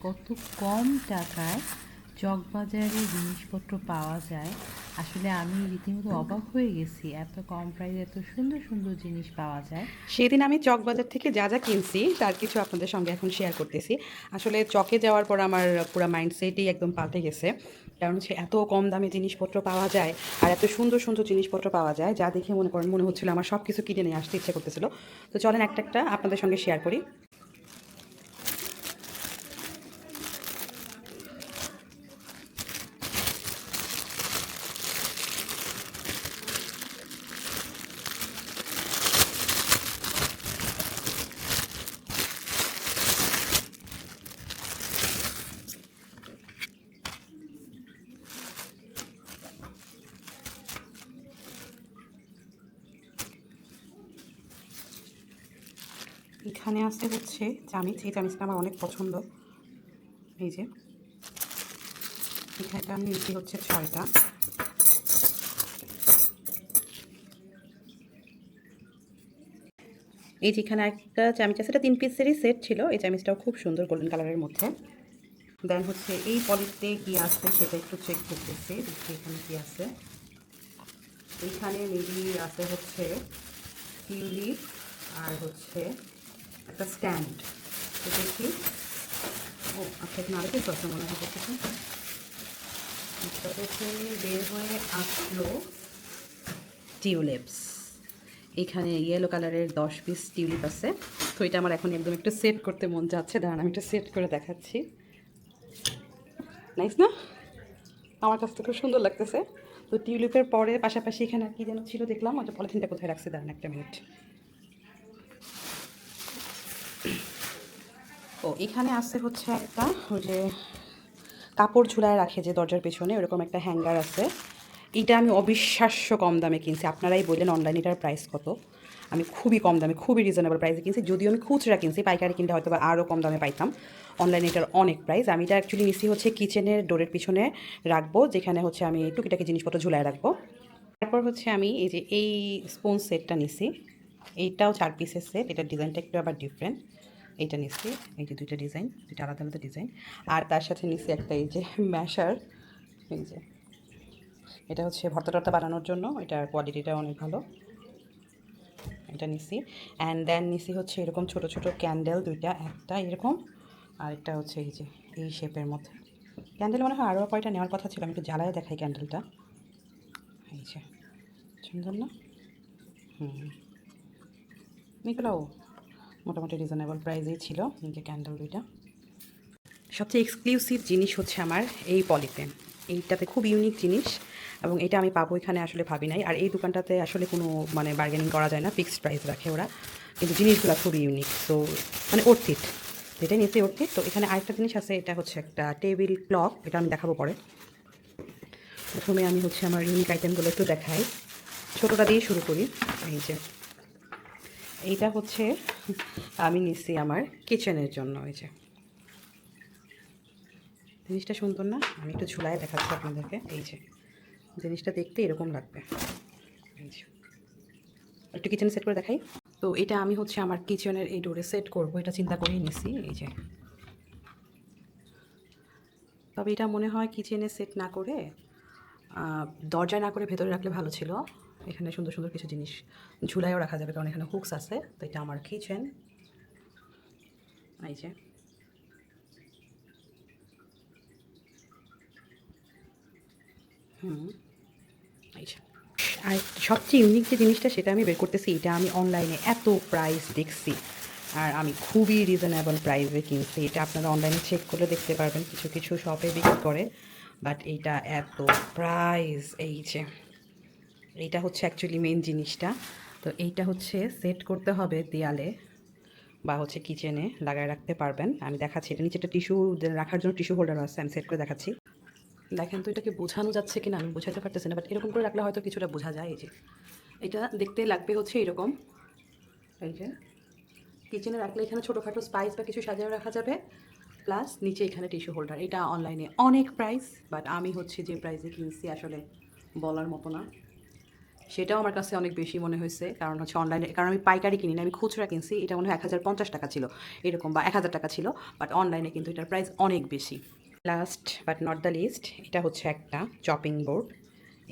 কত কম টাকায় চকবাজারে জিনিসপত্র পাওয়া যায়। আসলে আমি রীতিমতো অবাক হয়ে গেছি, এত কম প্রাইসে এত সুন্দর সুন্দর জিনিস পাওয়া যায়। সেদিন আমি চকবাজার থেকে যা যা কিনছি তার কিছু আপনাদের সঙ্গে এখন শেয়ার করতেছি। আসলে চকে যাওয়ার পর আমার পুরো মাইন্ডসেটই একদম পাল্টে গেছে। কারণ হচ্ছে এত কম দামে জিনিসপত্র পাওয়া যায় আর এত সুন্দর সুন্দর জিনিসপত্র পাওয়া যায়, যা দেখে মনে হচ্ছিল আমার সব কিছু কিনে নিয়ে আসতে ইচ্ছে করতেছিল। তো চলেন একটা একটা আপনাদের সঙ্গে শেয়ার করি। এখানে আছে হচ্ছে চামিচ, এই চামিচটা আমার অনেক পছন্দ। এই যে এখানটা আমি নিচ্ছি হচ্ছে 6টা। এই যেখানে একটা চামিচ আছে, এটা 3 পিসেরই সেট ছিল। এই চামিচটাও খুব সুন্দর গোল্ডেন কালারের মধ্যে। দেন হচ্ছে এই পলিতে কি আছে সেটা একটু চেক করতেছি, দেখি এখানে কি আছে। এইখানে মেবি আছে হচ্ছে টিউলিপ আর হচ্ছে একটা স্ট্যান্ড। তো দেখি। ও আচ্ছা, এখানে আরও কিছু আছে মনে হয় কিছু। থেকে বের হয়ে আসলো টিউলিপস। এখানে ইয়েলো কালারের 10 পিস টিউলিপ আছে। তো এটা আমার এখন একদম একটু সেট করতে মন যাচ্ছে, দাঁড়ান আমি একটু সেট করে দেখাচ্ছি। নাইস না? আমার কাছে তো খুব সুন্দর লাগতেছে। তো টিউলিপের পরে পাশাপাশি এখানে আর কি যেন ছিল দেখলাম, ওই যে পলিথিনটা কোথায় রাখছে, দাঁড়ান একটা মিনিট। ও এখানে আছে হচ্ছে একটা, ওই যে কাপড় ঝুলায় রাখে যে দরজার পেছনে, ওরকম একটা হ্যাঙ্গার আছে। এটা আমি অবিশ্বাস্য কম দামে কিনছি। আপনারাই বললেন অনলাইনে এটার প্রাইস কত। আমি খুবই কম দামে, খুবই রিজনেবল প্রাইসে কিনছি। যদিও আমি খুচরা কিনছি, পাইকারি কিনতে হয়তো বা আরও কম দামে পাইতাম। অনলাইনে এটার অনেক প্রাইস। আমি এটা অ্যাকচুয়ালি নিচ্ছি হচ্ছে কিচেনের ডোরের পিছনে রাখবো, যেখানে হচ্ছে আমি টুকিটাকি জিনিসপত্র ঝুলায় রাখবো। তারপর হচ্ছে আমি এই যে এই স্পুন সেটটা নিছি। এইটাও 4 পিসের সেট। এটার ডিজাইনটা একটু আবার ডিফারেন্ট। এইটা নিচ্ছি, এই যে দুইটা ডিজাইন, দুইটা আলাদা আলাদা ডিজাইন। আর তার সাথে নিচ্ছি একটা এই যে ম্যাশার। এই যে এটা হচ্ছে ভর্তা টর্তা বানানোর জন্য, এটার কোয়ালিটিটা অনেক ভালো। এটা নিছি। অ্যান্ড দেন নিছি হচ্ছে এরকম ছোট ছোট ক্যান্ডেল দুইটা, একটা এরকম আর একটা হচ্ছে এই যে এই শেপের মধ্যে। ক্যান্ডেল মনে হয় আরও কয়টা নেওয়ার কথা ছিল, আমি একটু জ্বালায় দেখাই ক্যান্ডেলটা। এই যে সুন্দর না? এগুলোও মোটামুটি রিজনেবল প্রাইসেই ছিল। এই যে ক্যান্ডেল দুইটা। সবচেয়ে এক্সক্লুসিভ জিনিস হচ্ছে আমার এই পলিপেন। এইটাতে খুব ইউনিক জিনিস, এবং এটা আমি পাবো এখানে আসলে ভাবি নাই। আর এই দোকানটাতে আসলে কোনো মানে বার্গেনিং করা যায় না, ফিক্সড প্রাইস রাখে ওরা। কিন্তু জিনিসগুলো খুবই ইউনিক, সো মানে অর্থিত। যেটাই নিচে অর্থিত। তো এখানে আরেকটা জিনিস আছে, এটা হচ্ছে একটা টেবিল ক্লক, এটা আমি দেখাবো পরে। প্রথমে আমি হচ্ছে আমার ইউনিক আইটেমগুলো একটু দেখাই। ছোটোটা দিয়ে শুরু করি। এই যে এইটা হচ্ছে আমি নিচ্ছি আমার কিচেনের জন্য। এই যে জিনিসটা সুন্দর না? আমি একটু ঝুলায় দেখাচ্ছি আপনাদেরকে। এই যে জিনিসটা দেখতে এরকম লাগবে। এই যে একটু কিচেনে সেট করে দেখাই। তো এটা আমি হচ্ছে আমার কিচেনের এই ডোরে সেট করব, এটা চিন্তা করেই নিছি। এই যে তবে এটা মনে হয় কিচেনে সেট না করে দরজায় না করে ভেতরে রাখলে ভালো ছিল। এখানে সুন্দর সুন্দর কিছু জিনিস ঝুলাইও রাখা যাবে, কারণ এখানে হুকস আছে। তো এটা আমার কিচেন। এই যে এই যে আর সবচেয়ে ইউনিক যে জিনিসটা সেটা আমি বের করতেছি। এটা আমি অনলাইনে এত প্রাইস দেখছি, আর আমি খুবই রিজনেবল প্রাইসে কিনছি। এটা আপনারা অনলাইনে চেক করলে দেখতে পারবেন, কিছু কিছু শপে বিক্রি করে, বাট এইটা এত প্রাইস। এই যে এইটা হচ্ছে অ্যাকচুয়ালি মেন জিনিসটা। তো এইটা হচ্ছে সেট করতে হবে দেয়ালে বা হচ্ছে কিচেনে লাগায় রাখতে পারবেন। আমি দেখাচ্ছি, এটা নিচে একটা টিস্যু রাখার জন্য টিস্যু হোল্ডার আছে, আমি সেট করে দেখাচ্ছি। দেখেন তো এটাকে বোঝানো যাচ্ছে কিনা, আমি বোঝাতে পারতেছি না, বাট এরকম করে রাখলে হয়তো কিছুটা বোঝা যায়। এই যে এটা দেখতে লাগবে হচ্ছে এরকম। এই যে কিচেনে রাখলে এখানে ছোটোখাটো স্পাইস বা কিছু সাজিয়ে রাখা যাবে, প্লাস নিচে এখানে টিস্যু হোল্ডার। এটা অনলাইনে অনেক প্রাইস, বাট আমি হচ্ছে যে প্রাইসে কিনছি আসলে বলার মতো না। সেটাও আমার কাছে অনেক বেশি মনে হয়েছে, কারণ হচ্ছে অনলাইনে, কারণ আমি পাইকারি কিনি না, আমি খুচরা কিনছি। এটা মনে হয় 1050 টাকা ছিল এরকম, বা 1000 টাকা ছিল, বাট অনলাইনে কিন্তু এটার প্রাইস অনেক বেশি। Last but not the least, এটা হচ্ছে একটা চপিং বোর্ড।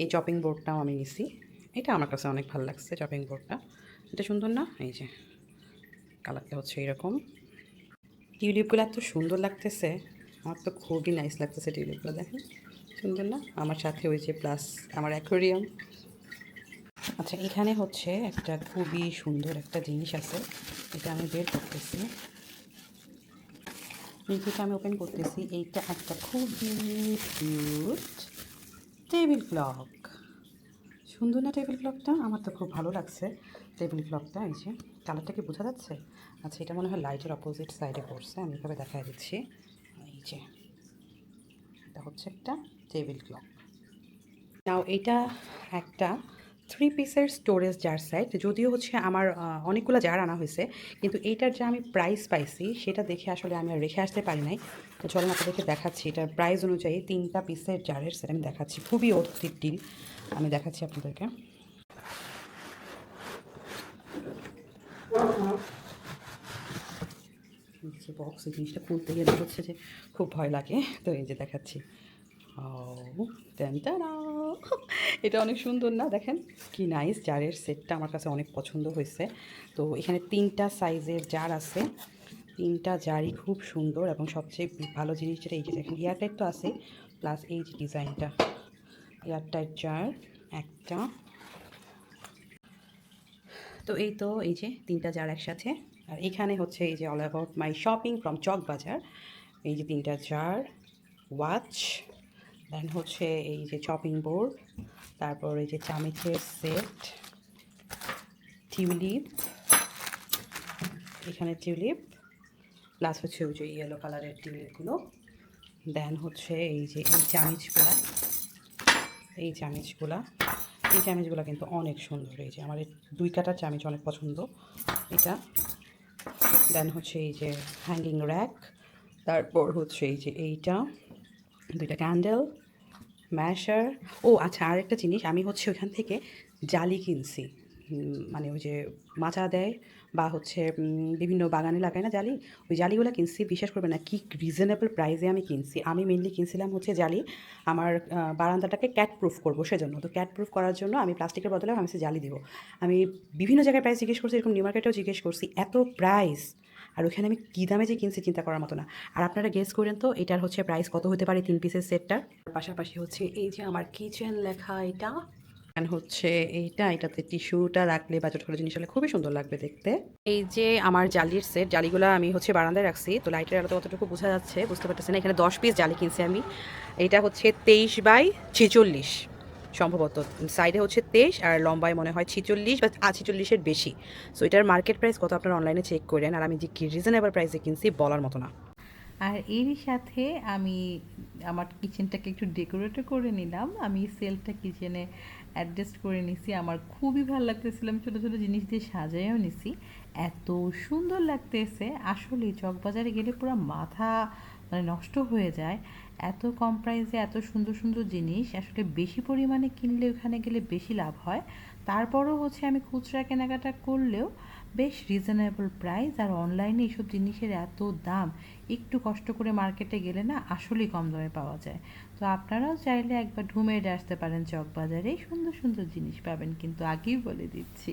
এই চপিং বোর্ডটাও আমি নিছি। এটা আমার কাছে অনেক ভালো লাগছে চপিং বোর্ডটা। এটা সুন্দর না? এই যে কালারটা হচ্ছে এরকম। টিউলিপগুলো এত সুন্দর লাগতেছে, আমার তো খুবই নাইস লাগতেছে টিউলিপগুলো, দেখেন সুন্দর না? আমার সাথে ওই যে প্লাস আমার অ্যাকোরিয়াম। আচ্ছা, এখানে হচ্ছে একটা খুবই সুন্দর একটা জিনিস আছে, এটা আমি বের করতেছি, এইটা আমি ওপেন করতেছি। এইটা একটা খুবই কিউট টেবিল ক্লক। সুন্দর না টেবিল ক্লকটা? আমার তো খুব ভালো লাগছে টেবিল ক্লকটা। এই যে কালারটা কি বোঝা যাচ্ছে? আচ্ছা, এটা মনে হয় লাইটের অপোজিট সাইডে পড়ছে, আমি এভাবে দেখাই দিচ্ছি। এই যে এটা হচ্ছে একটা টেবিল ক্লক। নাও এটা একটা 3 পিসের স্টোরেজ জার সেট। যদিও হচ্ছে আমার অনেকগুলো জার আনা হয়েছে, কিন্তু এইটার যে আমি প্রাইস পাইছি সেটা দেখে আসলে আমি আর রেখে আসতে পারি নাই। তো চলুন আপনাদেরকে দেখাচ্ছি, এটার প্রাইস অনুযায়ী 3টা পিসের জারের সেট আমি দেখাচ্ছি, খুবই অদ্ভুত ডিল। আমি দেখাচ্ছি আপনাদেরকে। যে বক্স, এই জিনিসটা খুলতে গেলে হচ্ছে যে খুব ভয় লাগে, তো এই যে দেখাচ্ছি। ও টেনটানা, এটা অনেক সুন্দর না? দেখেন কি নাইস, জারের সেটটা আমার কাছে অনেক পছন্দ হয়েছে। তো এখানে 3টা সাইজের জার আছে, 3টা জারই খুব সুন্দর, এবং সবচেয়ে ভালো জিনিস যেটা, এই যে দেখেন এয়ারটাইট তো আছে, প্লাস এই যে ডিজাইনটা, এয়ারটাইট জার একটা। তো এই তো এই যে 3টা জার একসাথে। আর এখানে হচ্ছে এই যে all about my shopping from Chawkbazar, এই যে 3টা জার, ওয়াচ, দেন হচ্ছে এই যে চপিং বোর্ড, তারপর এই যে চামচের সেট, টিউলিপ, এখানে টিউলিপ, প্লাস হচ্ছে ওই যে ইয়েলো কালারের টিউলিপগুলো, দেন হচ্ছে এই যে এই চামচগুলা, এই চামচগুলা, এই চামচগুলো কিন্তু অনেক সুন্দর। এই যে আমার এই 2 কাটার চামচ অনেক পছন্দ এটা। দেন হচ্ছে এই যে হ্যাঙ্গিং র্যাক, তারপর হচ্ছে এই যে এইটা, 2টা ক্যান্ডেল, ম্যাশার। ও আচ্ছা, আরেকটা জিনিস, আমি হচ্ছে ওইখান থেকে জালি কিনছি, মানে ওই যে মাচা দেয়, বা হচ্ছে বিভিন্ন বাগানে লাগায় না জালি, ওই জালিগুলো কিনছি। বিশ্বাস করবে না কি রিজনেবল প্রাইসে আমি কিনছি। আমি মেনলি কিনছিলাম হচ্ছে জালি আমার বারান্দাটাকে ক্যাট প্রুফ করবো সেজন্য। তো ক্যাট প্রুফ করার জন্য আমি প্লাস্টিকের বদলে আমি জালি দিব। আমি বিভিন্ন জায়গায় প্রাইস জিজ্ঞেস করছি, এরকম নিউ মার্কেটেও জিজ্ঞেস করছি, এত প্রাইস, আর ওখানে আমি কী দামে যে কিনছি চিন্তা করার মতো না। আর আপনারা গেস করেন তো এটার হচ্ছে প্রাইস কত হতে পারে 3 পিসের সেটটার। পাশাপাশি হচ্ছে এই যে আমার কিচেন লেখা এটা, অ্যান্ড হচ্ছে এইটা, এটাতে টিস্যুটা রাখলে বা ছোটো ছোটো জিনিস হলে খুবই সুন্দর লাগবে দেখতে। এই যে আমার জালির সেট, জালিগুলো আমি হচ্ছে বারান্দায় রাখছি, তো লাইটের আলোতে কতটুকু বোঝা যাচ্ছে বুঝতে পারতেছি না। এখানে 10 পিস জালি কিনছি আমি। এইটা হচ্ছে 23x46 সম্ভবত, সাইডে হচ্ছে 23 আর লম্বায় মনে হয় 46 বা 46-এর বেশি। সো এটার মার্কেট প্রাইস কত আপনারা অনলাইনে চেক করেন, আর আমি যে কি রিজনেবল প্রাইসে কিনছি বলার মতো না। আর এরই সাথে আমি আমার কিচেনটাকে একটু ডেকোরেটও করে নিলাম। আমি সেলফটা কিচেনে অ্যাডজাস্ট করে নিছি, আমার খুবই ভালো লাগতেছিল। আমি ছোটো ছোটো জিনিস দিয়ে সাজাইও নিছি, এত সুন্দর লাগতেছে। আসলে চকবাজারে গেলে পুরো মাথা মানে নষ্ট হয়ে যায়, এত কম প্রাইসে এত সুন্দর সুন্দর জিনিস। আসলে বেশি পরিমাণে কিনলে ওখানে গেলে বেশি লাভ হয়। তারপরও হচ্ছে আমি খুচরা কেনাকাটা করলেও বেশ রিজনেবল প্রাইস। আর অনলাইনে এইসব জিনিসের এত দাম, একটু কষ্ট করে মার্কেটে গেলে না আসলেই কম দামে পাওয়া যায়। তো আপনারাও চাইলে একবার ঢুমেরে আসতে পারেন চকবাজারে, সুন্দর সুন্দর জিনিস পাবেন, কিন্তু আগেই বলে দিচ্ছি।